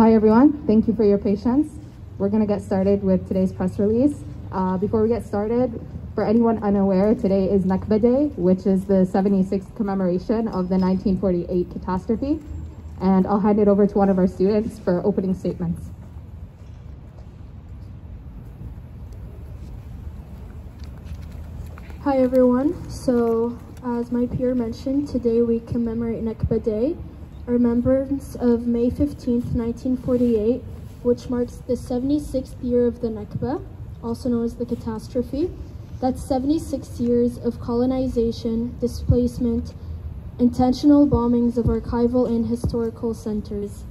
Hi everyone, thank you for your patience. We're going to get started with today's press release. Before we get started, for anyone unaware, today is Nakba Day, which is the 76th commemoration of the 1948 catastrophe. And I'll hand it over to one of our students for opening statements. Hi everyone, so as my peer mentioned, today we commemorate Nakba Day, a remembrance of May 15th, 1948, which marks the 76th year of the Nakba, also known as the catastrophe. That's 76 years of colonization, displacement, intentional bombings of archival and historical centers.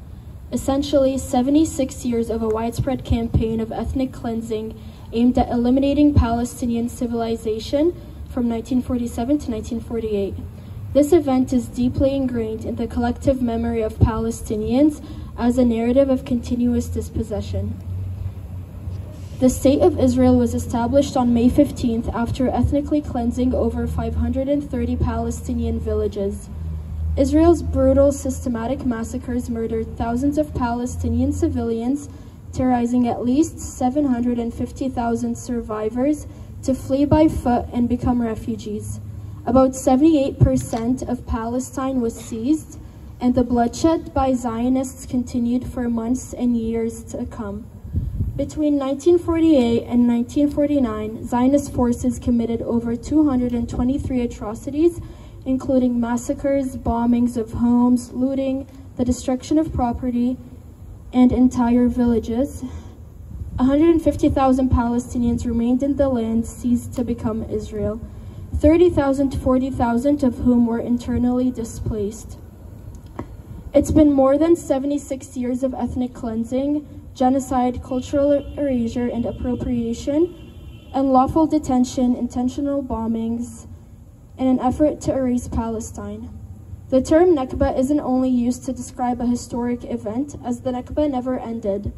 Essentially, 76 years of a widespread campaign of ethnic cleansing aimed at eliminating Palestinian civilization from 1947 to 1948. This event is deeply ingrained in the collective memory of Palestinians as a narrative of continuous dispossession. The State of Israel was established on May 15th after ethnically cleansing over 530 Palestinian villages. Israel's brutal, systematic massacres murdered thousands of Palestinian civilians, terrorizing at least 750,000 survivors to flee by foot and become refugees. About 78% of Palestine was seized, and the bloodshed by Zionists continued for months and years to come. Between 1948 and 1949, Zionist forces committed over 223 atrocities, including massacres, bombings of homes, looting, the destruction of property, and entire villages. 150,000 Palestinians remained in the land seized to become Israel, 30,000 to 40,000 of whom were internally displaced. It's been more than 76 years of ethnic cleansing, genocide, cultural erasure and appropriation, unlawful detention, intentional bombings, in an effort to erase Palestine. The term Nakba isn't only used to describe a historic event, as the Nakba never ended.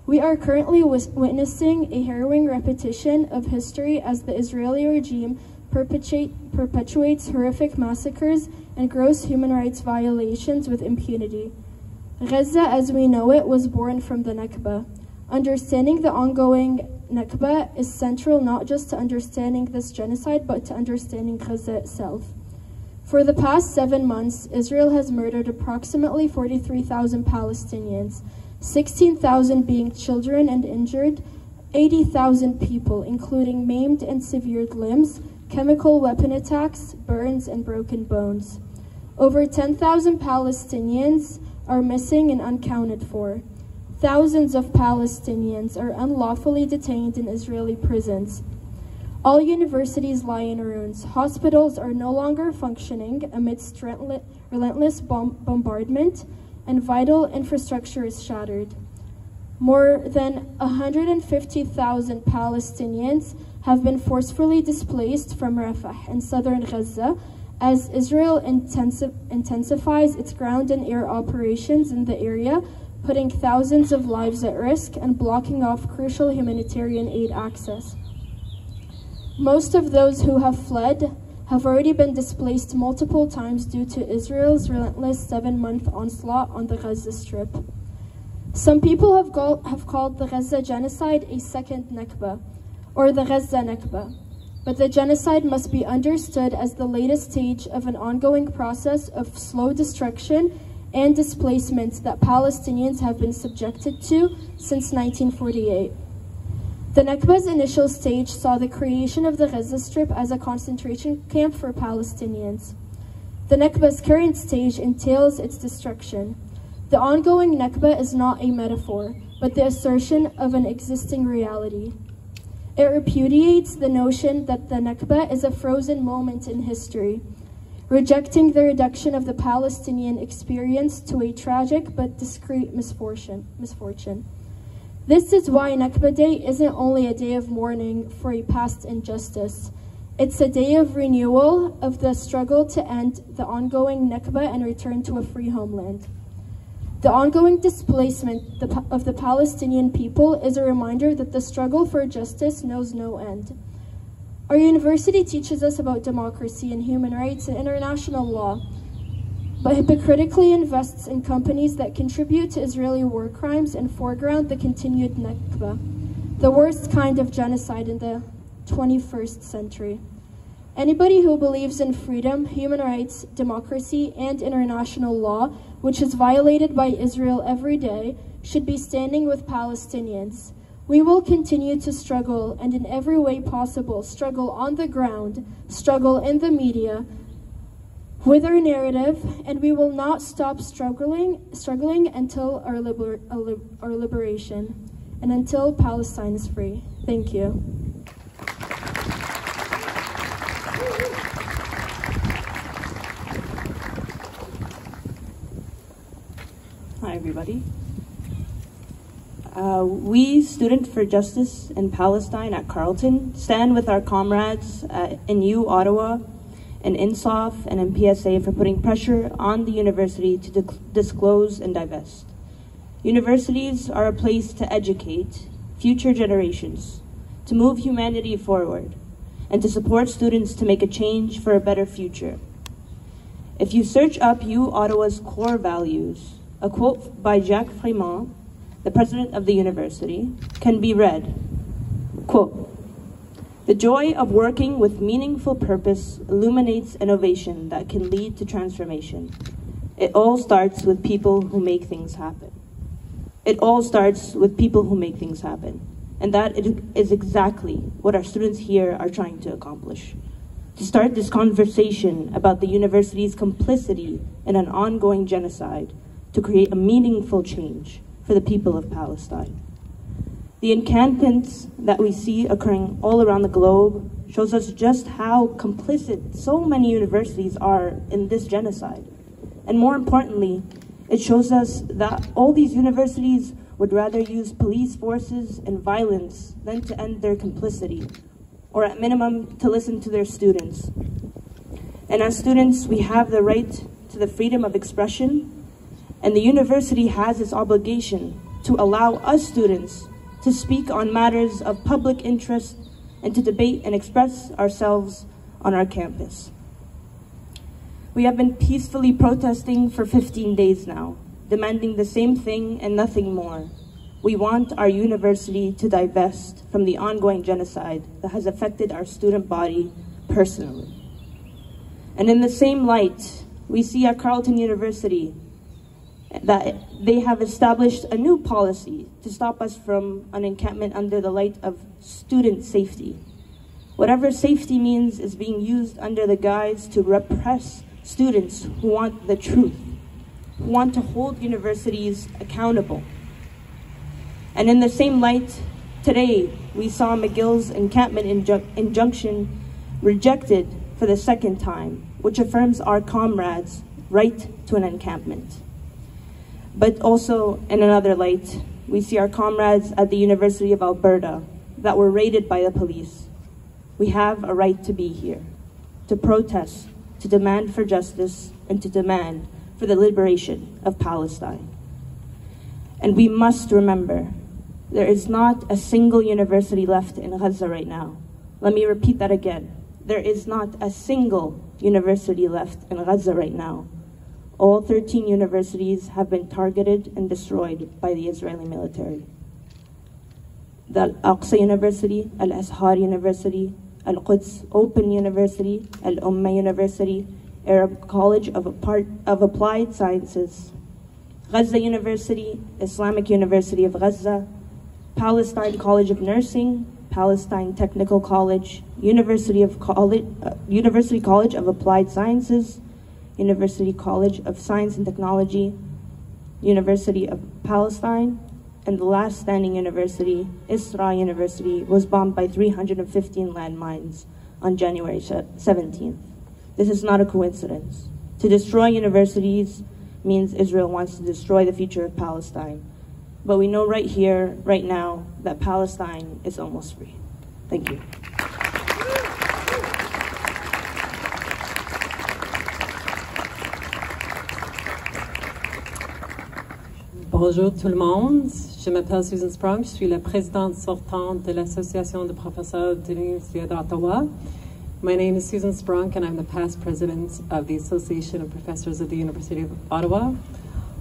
We are currently witnessing a harrowing repetition of history as the Israeli regime perpetuates horrific massacres and gross human rights violations with impunity. Gaza, as we know it, was born from the Nakba. Understanding the ongoing Nakba is central not just to understanding this genocide, but to understanding Gaza itself. For the past 7 months, Israel has murdered approximately 43,000 Palestinians, 16,000 being children and injured, 80,000 people, including maimed and severed limbs, chemical weapon attacks, burns, and broken bones. Over 10,000 Palestinians are missing and unaccounted for. Thousands of Palestinians are unlawfully detained in Israeli prisons. All universities lie in ruins. Hospitals are no longer functioning amidst relentless bombardment, and vital infrastructure is shattered. More than 150,000 Palestinians have been forcefully displaced from Rafah in southern Gaza as Israel intensifies its ground and air operations in the area, putting thousands of lives at risk and blocking off crucial humanitarian aid access. Most of those who have fled have already been displaced multiple times due to Israel's relentless 7-month onslaught on the Gaza Strip. Some people have called the Gaza genocide a second Nakba, or the Gaza Nakba, but the genocide must be understood as the latest stage of an ongoing process of slow destruction and displacement that Palestinians have been subjected to since 1948. The Nakba's initial stage saw the creation of the Gaza Strip as a concentration camp for Palestinians. The Nakba's current stage entails its destruction. The ongoing Nakba is not a metaphor, but the assertion of an existing reality. It repudiates the notion that the Nakba is a frozen moment in history, rejecting the reduction of the Palestinian experience to a tragic but discrete misfortune. This is why Nakba Day isn't only a day of mourning for a past injustice. It's a day of renewal of the struggle to end the ongoing Nakba and return to a free homeland. The ongoing displacement of the Palestinian people is a reminder that the struggle for justice knows no end. Our university teaches us about democracy and human rights and international law, but hypocritically invests in companies that contribute to Israeli war crimes and foreground the continued Nakba, the worst kind of genocide in the 21st century. Anybody who believes in freedom, human rights, democracy, and international law, which is violated by Israel every day, should be standing with Palestinians. We will continue to struggle, and in every way possible, struggle on the ground, struggle in the media, with our narrative, and we will not stop struggling until our liberation, and until Palestine is free. Thank you. Hi, everybody. We, Student for Justice in Palestine at Carlton, stand with our comrades in U Ottawa and INSAF and MPSA for putting pressure on the university to disclose and divest. Universities are a place to educate future generations, to move humanity forward, and to support students to make a change for a better future. If you search up U Ottawa's core values, a quote by Jacques Fremont, the president of the university, can be read, quote, "The joy of working with meaningful purpose illuminates innovation that can lead to transformation. It all starts with people who make things happen." It all starts with people who make things happen. And that is exactly what our students here are trying to accomplish. To start this conversation about the university's complicity in an ongoing genocide, to create a meaningful change for the people of Palestine. The encampments that we see occurring all around the globe shows us just how complicit so many universities are in this genocide. And more importantly, it shows us that all these universities would rather use police forces and violence than to end their complicity, or at minimum, to listen to their students. And as students, we have the right to the freedom of expression, and the university has its obligation to allow us students to speak on matters of public interest and to debate and express ourselves on our campus. We have been peacefully protesting for 15 days now, demanding the same thing and nothing more. We want our university to divest from the ongoing genocide that has affected our student body personally. And in the same light, we see at Carleton University that they have established a new policy to stop us from an encampment under the light of student safety. Whatever safety means is being used under the guise to repress students who want the truth, who want to hold universities accountable. And in the same light, today we saw McGill's encampment injunction rejected for the second time, which affirms our comrades' right to an encampment. But also, in another light, we see our comrades at the University of Alberta that were raided by the police. We have a right to be here, to protest, to demand for justice, and to demand for the liberation of Palestine. And we must remember, there is not a single university left in Gaza right now. Let me repeat that again. There is not a single university left in Gaza right now. All 13 universities have been targeted and destroyed by the Israeli military. The Al-Aqsa University, Al-Azhar University, Al-Quds Open University, Al-Ummah University, Arab College of Applied Sciences, Gaza University, Islamic University of Gaza, Palestine College of Nursing, Palestine Technical College, University College of Applied Sciences, University College of Science and Technology, University of Palestine, and the last standing university, Isra University, was bombed by 315 landmines on January 17th. This is not a coincidence. To destroy universities means Israel wants to destroy the future of Palestine. But we know right here, right now, that Palestine is almost free. Thank you. Bonjour tout le monde, je m'appelle Susan Spronk, je suis la présidente sortante de l'Association de professeurs de l'Université d'Ottawa My name is Susan Spronk, and I'm the past president of the Association of Professors of the University of Ottawa.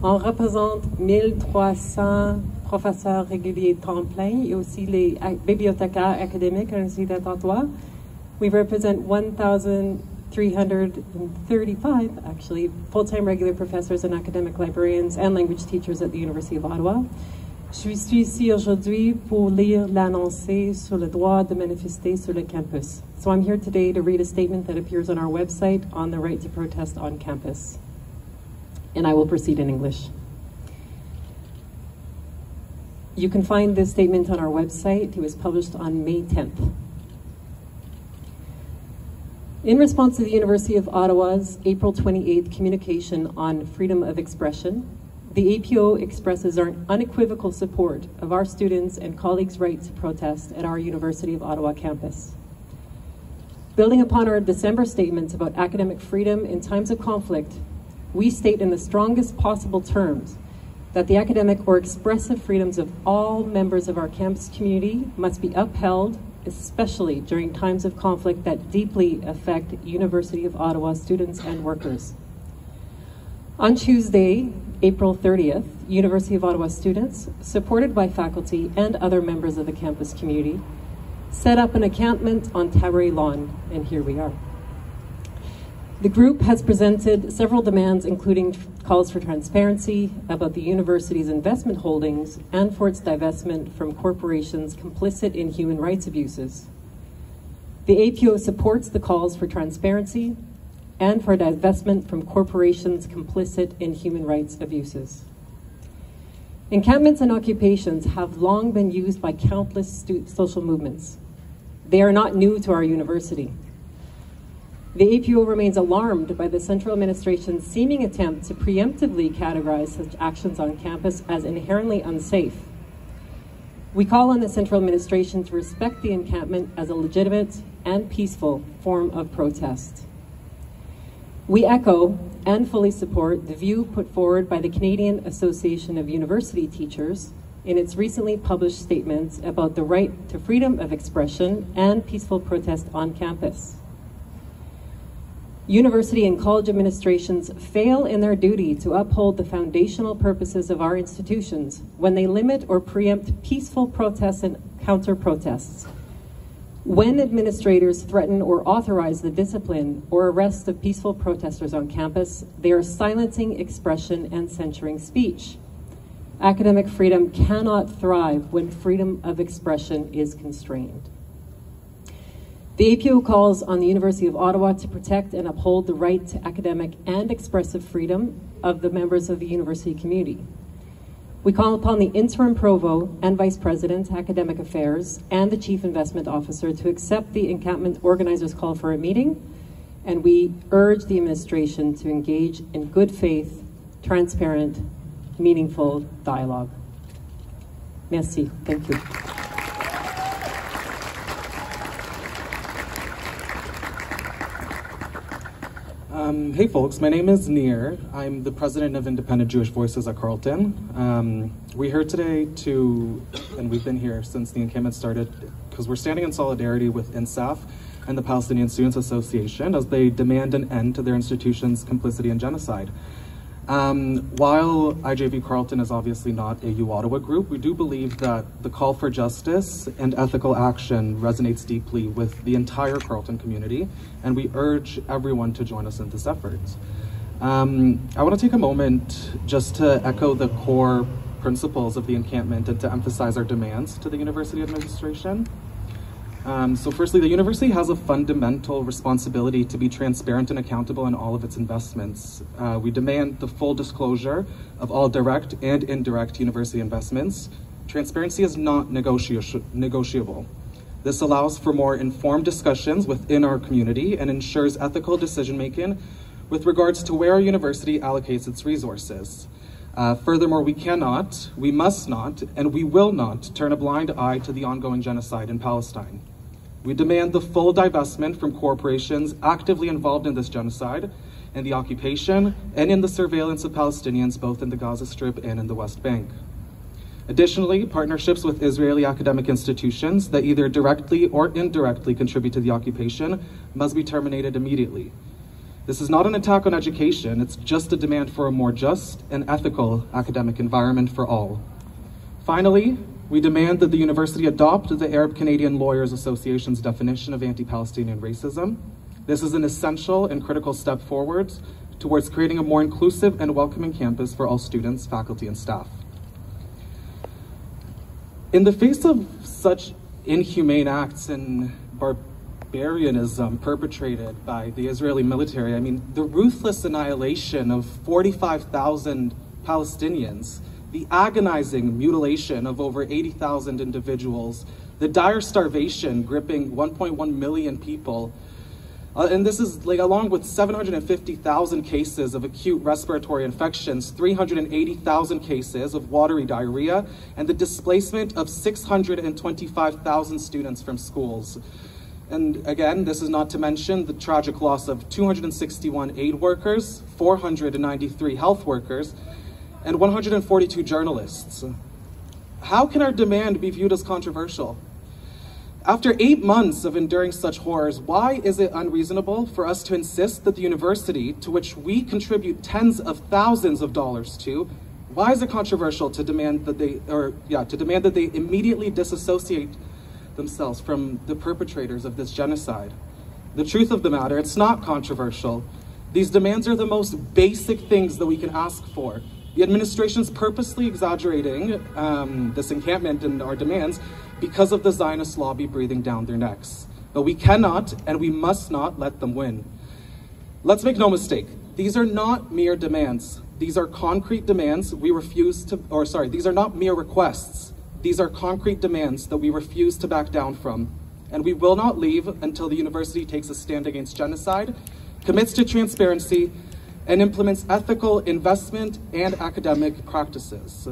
On représente 1300 professeurs réguliers temps plein et aussi les bibliothécaires académiques à l'Université d'Ottawa. We represent 1,335, actually, full-time regular professors and academic librarians and language teachers at the University of Ottawa. Je suis ici aujourd'hui pour lire l'annoncé sur le droit de manifester sur le campus. So I'm here today to read a statement that appears on our website on the right to protest on campus. And I will proceed in English. You can find this statement on our website. It was published on May 10th. In response to the University of Ottawa's April 28th communication on freedom of expression, the APUO expresses our unequivocal support of our students' and colleagues' right to protest at our University of Ottawa campus. Building upon our December statements about academic freedom in times of conflict, we state in the strongest possible terms that the academic or expressive freedoms of all members of our campus community must be upheld, especially during times of conflict that deeply affect University of Ottawa students and workers. On Tuesday, April 30th, University of Ottawa students, supported by faculty and other members of the campus community, set up an encampment on Taberry Lawn, and here we are. The group has presented several demands, including calls for transparency about the university's investment holdings and for its divestment from corporations complicit in human rights abuses. The APUO supports the calls for transparency and for divestment from corporations complicit in human rights abuses. Encampments and occupations have long been used by countless social movements. They are not new to our university. The APUO remains alarmed by the central administration's seeming attempt to preemptively categorize such actions on campus as inherently unsafe. We call on the central administration to respect the encampment as a legitimate and peaceful form of protest. We echo and fully support the view put forward by the Canadian Association of University Teachers in its recently published statements about the right to freedom of expression and peaceful protest on campus. University and college administrations fail in their duty to uphold the foundational purposes of our institutions when they limit or preempt peaceful protests and counter-protests. When administrators threaten or authorize the discipline or arrest of peaceful protesters on campus, they are silencing expression and censoring speech. Academic freedom cannot thrive when freedom of expression is constrained. The APUO calls on the University of Ottawa to protect and uphold the right to academic and expressive freedom of the members of the university community. We call upon the interim provost and vice president, academic affairs, and the chief investment officer to accept the encampment organizers' call for a meeting, and we urge the administration to engage in good faith, transparent, meaningful dialogue. Merci. Thank you. Hey folks, my name is Nir. I'm the president of Independent Jewish Voices at Carlton. We're here today and we've been here since the encampment started, because we're standing in solidarity with INSAF and the Palestinian Student Association as they demand an end to their institution's complicity in genocide. While IJV Carlton is obviously not a U Ottawa group, we do believe that the call for justice and ethical action resonates deeply with the entire Carlton community, and we urge everyone to join us in this effort. I want to take a moment just to echo the core principles of the encampment and to emphasize our demands to the university administration. So firstly, the university has a fundamental responsibility to be transparent and accountable in all of its investments. We demand the full disclosure of all direct and indirect university investments. Transparency is not negotiable. This allows for more informed discussions within our community and ensures ethical decision-making with regards to where our university allocates its resources. Furthermore, we cannot, we must not, and we will not turn a blind eye to the ongoing genocide in Palestine. We demand the full divestment from corporations actively involved in this genocide, in the occupation, and in the surveillance of Palestinians both in the Gaza Strip and in the West Bank. Additionally, partnerships with Israeli academic institutions that either directly or indirectly contribute to the occupation must be terminated immediately. This is not an attack on education, it's just a demand for a more just and ethical academic environment for all. Finally, we demand that the university adopt the Arab Canadian Lawyers Association's definition of anti-Palestinian racism. This is an essential and critical step forward towards creating a more inclusive and welcoming campus for all students, faculty, and staff. In the face of such inhumane acts and barbarianism perpetrated by the Israeli military, I mean, the ruthless annihilation of 45,000 Palestinians, the agonizing mutilation of over 80,000 individuals, the dire starvation gripping 1.1 million people, and this is along with 750,000 cases of acute respiratory infections, 380,000 cases of watery diarrhea, and the displacement of 625,000 students from schools. And again, this is not to mention the tragic loss of 261 aid workers, 493 health workers, and 142 journalists. How can our demand be viewed as controversial? After 8 months of enduring such horrors, why is it unreasonable for us to insist that the university, to which we contribute tens of thousands of dollars to, why is it controversial to demand that they immediately disassociate themselves from the perpetrators of this genocide? The truth of the matter, it's not controversial. These demands are the most basic things that we can ask for. The administration's purposely exaggerating this encampment and our demands because of the Zionist lobby breathing down their necks. But we cannot and we must not let them win. Let's make no mistake, these are not mere demands. These are concrete demands we refuse to, these are not mere requests. These are concrete demands that we refuse to back down from. And we will not leave until the university takes a stand against genocide, commits to transparency, and implements ethical investment and academic practices.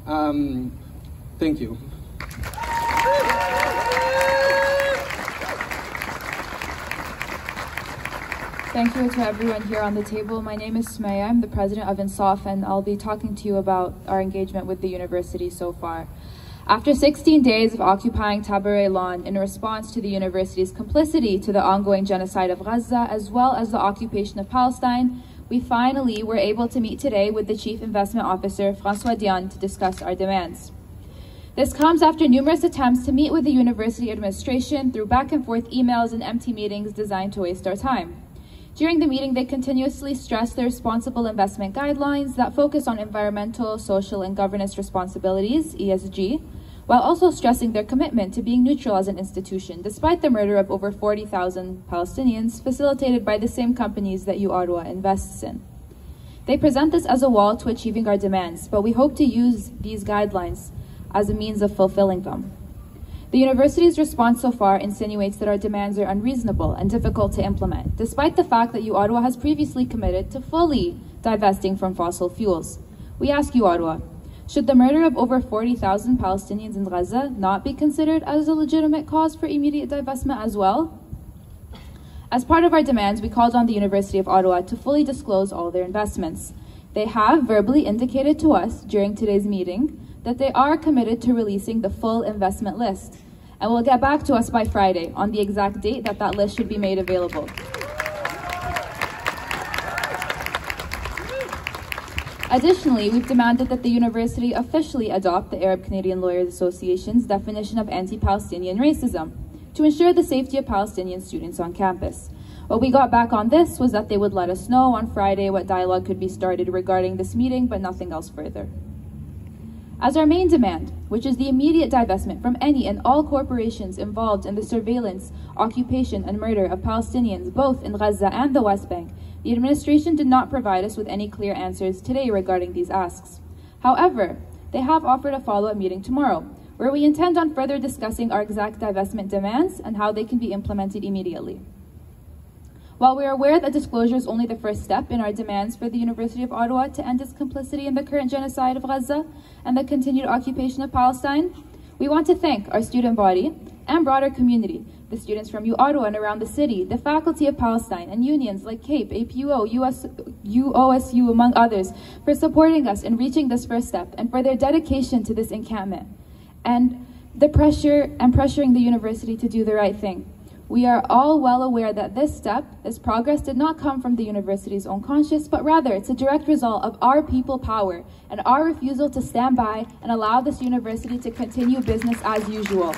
Thank you. Thank you to everyone here on the table. My name is Sumayya. I'm the president of INSAF, and I'll be talking to you about our engagement with the university so far. After 16 days of occupying Tabaré Lawn in response to the university's complicity to the ongoing genocide of Gaza, as well as the occupation of Palestine, we finally were able to meet today with the Chief Investment Officer, François Dion, to discuss our demands. This comes after numerous attempts to meet with the university administration through back and forth emails and empty meetings designed to waste our time. During the meeting, they continuously stressed the responsible investment guidelines that focus on environmental, social, and governance responsibilities, ESG, while also stressing their commitment to being neutral as an institution, despite the murder of over 40,000 Palestinians facilitated by the same companies that U Ottawa invests in. They present this as a wall to achieving our demands, but we hope to use these guidelines as a means of fulfilling them. The university's response so far insinuates that our demands are unreasonable and difficult to implement, despite the fact that U Ottawa has previously committed to fully divesting from fossil fuels. We ask U Ottawa, should the murder of over 40,000 Palestinians in Gaza not be considered as a legitimate cause for immediate divestment as well? As part of our demands, we called on the University of Ottawa to fully disclose all their investments. They have verbally indicated to us during today's meeting that they are committed to releasing the full investment list, and will get back to us by Friday on the exact date that that list should be made available. Additionally, we've demanded that the university officially adopt the Arab Canadian Lawyers Association's definition of anti-Palestinian racism to ensure the safety of Palestinian students on campus. What we got back on this was that they would let us know on Friday what dialogue could be started regarding this meeting, but nothing else further. As our main demand, which is the immediate divestment from any and all corporations involved in the surveillance, occupation, and murder of Palestinians both in Gaza and the West Bank, the administration did not provide us with any clear answers today regarding these asks. However, they have offered a follow-up meeting tomorrow, where we intend on further discussing our exact divestment demands and how they can be implemented immediately. While we are aware that disclosure is only the first step in our demands for the University of Ottawa to end its complicity in the current genocide of Gaza and the continued occupation of Palestine, we want to thank our student body and broader community, the students from U Ottawa and around the city, the faculty of Palestine, and unions like CAPE, APUO, UOSU, among others, for supporting us in reaching this first step and for their dedication to this encampment, and pressuring the university to do the right thing. We are all well aware that this progress did not come from the university's own conscience, but rather it's a direct result of our people power and our refusal to stand by and allow this university to continue business as usual.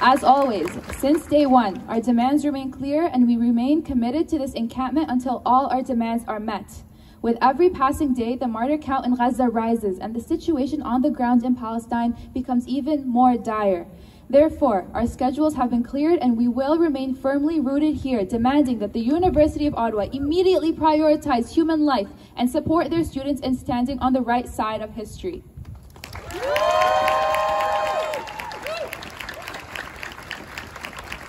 As always, since day one, our demands remain clear and we remain committed to this encampment until all our demands are met. With every passing day, the martyr count in Gaza rises and the situation on the ground in Palestine becomes even more dire. Therefore, our schedules have been cleared and we will remain firmly rooted here, demanding that the University of Ottawa immediately prioritize human life and support their students in standing on the right side of history.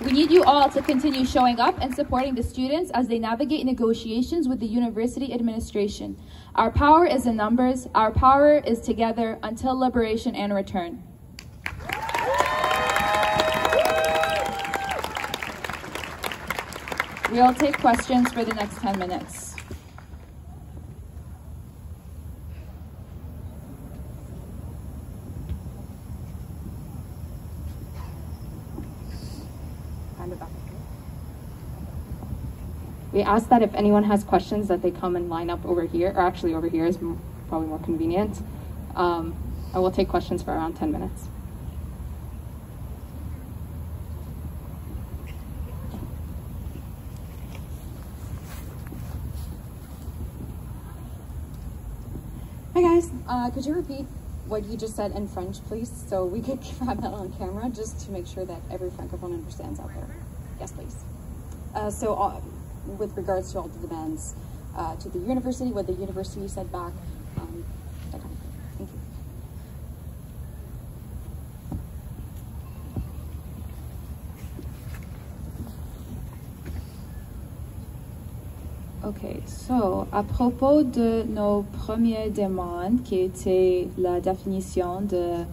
We need you all to continue showing up and supporting the students as they navigate negotiations with the university administration. Our power is in numbers. Our power is together until liberation and return. We'll take questions for the next 10 minutes. We ask that if anyone has questions that they come and line up over here, or actually over here is probably more convenient. I will take questions for around 10 minutes. Hi guys, could you repeat what you just said in French, please? So we could grab that on camera just to make sure that every Francophone understands out there. Yes, please. With regards to all the demands to the university, what the university said back, that kind of thing. Thank you. Ok, so à propos de nos premières demandes, qui était la définition de